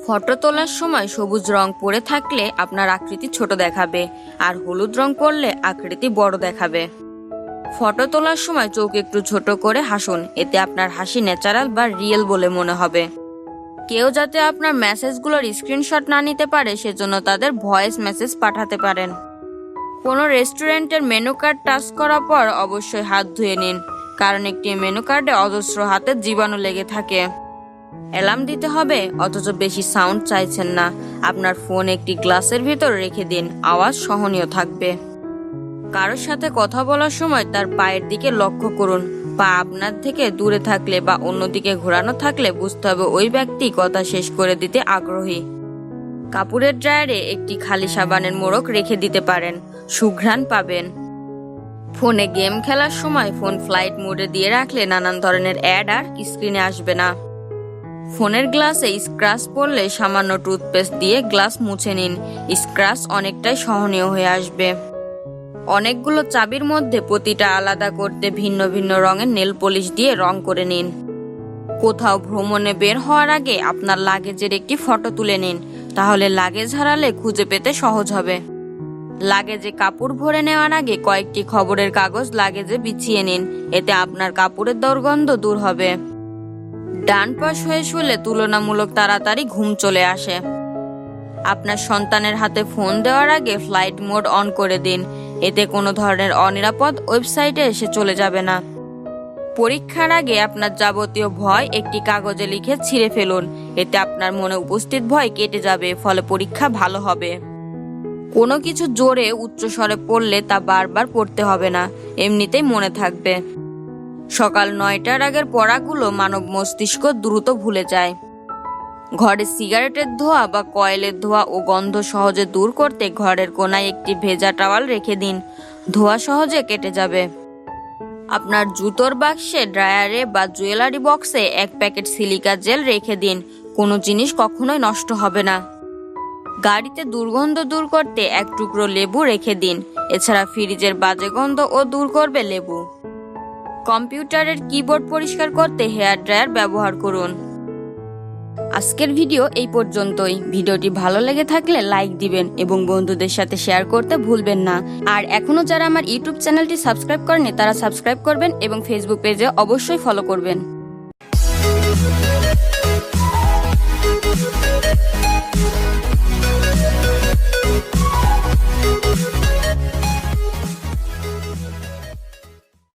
Photo তোলার সময় সবুজ রং পরে থাকলে আপনার আকৃতি ছোট দেখাবে, আর হলুদ রং পরলে আকৃতি বড় দেখাবে। ফটো তোলার সময় চোখ একটু ছোট করে হাসুন, এতে আপনার হাসি ন্যাচারাল বা রিয়েল বলে মনে হবে। কেউ যাতে আপনার মেসেজগুলোর স্ক্রিনশট না নিতে পারে সেজন্য তাদের ভয়েস মেসেজ পাঠাতে পারেন। কোনো রেস্টুরেন্টের মেনু কার্ড টাচ করার পর অবশ্যই হাত ধুয়ে নিন, কারণ একটি মেনু কার্ডে অজস্র হাতের জীবাণু লেগে থাকে। অ্যালার্ম দিতে হবে অথচ বেশি সাউন্ড চাইছেন না, আপনার ফোন একটি গ্লাসের ভিতর রেখে দিন, আওয়াজ সহনীয় থাকবে। কারোর সাথে কথা বলার সময় তার পায়ের দিকে লক্ষ্য করুন, পা আপনার থেকে দূরে থাকলে বা অন্যদিকে ঘোরানো থাকলে বুঝতে হবে ওই ব্যক্তি কথা শেষ করে দিতে আগ্রহী। কাপড়ের ড্রায়ারে একটি খালি সাবানের মোড়ক রেখে দিতে পারেন, সুঘ্রাণ পাবেন। ফোনে গেম খেলার সময় ফোন ফ্লাইট মোডে দিয়ে রাখলে নানান ধরনের অ্যাড আর স্ক্রিনে আসবে না। ফোনের গ্লাসে স্ক্র্যাচ পড়লে সামান্য টুথপেস্ট দিয়ে গ্লাস মুছে নিন, স্ক্র্যাচ অনেকটাই সহনীয় হয়ে আসবে। অনেকগুলো চাবির মধ্যে প্রতিটা আলাদা করতে ভিন্ন ভিন্ন রঙের নেল পলিশ দিয়ে রং করে নিন। কোথাও ভ্রমণে বের হওয়ার আগে আপনার লাগেজের একটি ফটো তুলে নিন, তাহলে লাগেজ হারালে খুঁজে পেতে সহজ হবে। লাগেজে কাপড় ভরে নেওয়ার আগে কয়েকটি খবরের কাগজ লাগেজে বিছিয়ে নিন, এতে আপনার কাপড়ের দুর্গন্ধ দূর হবে। ডান পাশ হয়ে শুলে তুলনামূলক তাড়াতাড়ি ঘুম চলে আসে। আপনার সন্তানের হাতে ফোন দেওয়ার আগে ফ্লাইট মোড অন করে দিন, এতে কোনো ধরনের অনিরাপদ ওয়েবসাইটে এসে চলে যাবে না। পরীক্ষার আগে আপনার যাবতীয় ভয় একটি কাগজে লিখে ছিঁড়ে ফেলুন, এতে আপনার মনে উপস্থিত ভয় কেটে যাবে, ফলে পরীক্ষা ভালো হবে। কোনো কিছু জোরে উচ্চস্বরে পড়লে তা বারবার পড়তে হবে না, এমনিতেই মনে থাকবে। সকাল 9টার আগের পড়াগুলো মানব মস্তিষ্ক দ্রুত ভুলে যায়। ঘরে সিগারেটের ধোঁয়া বা কয়েলের ধোঁয়া ও গন্ধ সহজে দূর করতে ঘরের কোনায় একটি ভেজা টাওয়াল রেখে দিন, ধোঁয়া সহজে কেটে যাবে। আপনার জুতোর বাক্সে, ড্রায়ারে বা জুয়েলারি বক্সে এক প্যাকেট সিলিকা জেল রেখে দিন, কোনো জিনিস কখনোই নষ্ট হবে না। গাড়িতে দুর্গন্ধ দূর করতে এক টুকরো লেবু রেখে দিন, এছাড়া ফ্রিজের বাজে গন্ধ ও দূর করবে লেবু। কম্পিউটারের কিবোর্ড পরিষ্কার করতে হেয়ার ড্রায়ার ব্যবহার করুন। আজকের ভিডিও এই পর্যন্তই। ভিডিওটি ভালো লেগে থাকলে লাইক দিবেন এবং বন্ধুদের সাথে শেয়ার করতে ভুলবেন না। আর এখনো যারা আমার ইউটিউব চ্যানেলটি সাবস্ক্রাইব করেনি তারা সাবস্ক্রাইব করবেন এবং ফেসবুক পেজে অবশ্যই ফলো করবেন।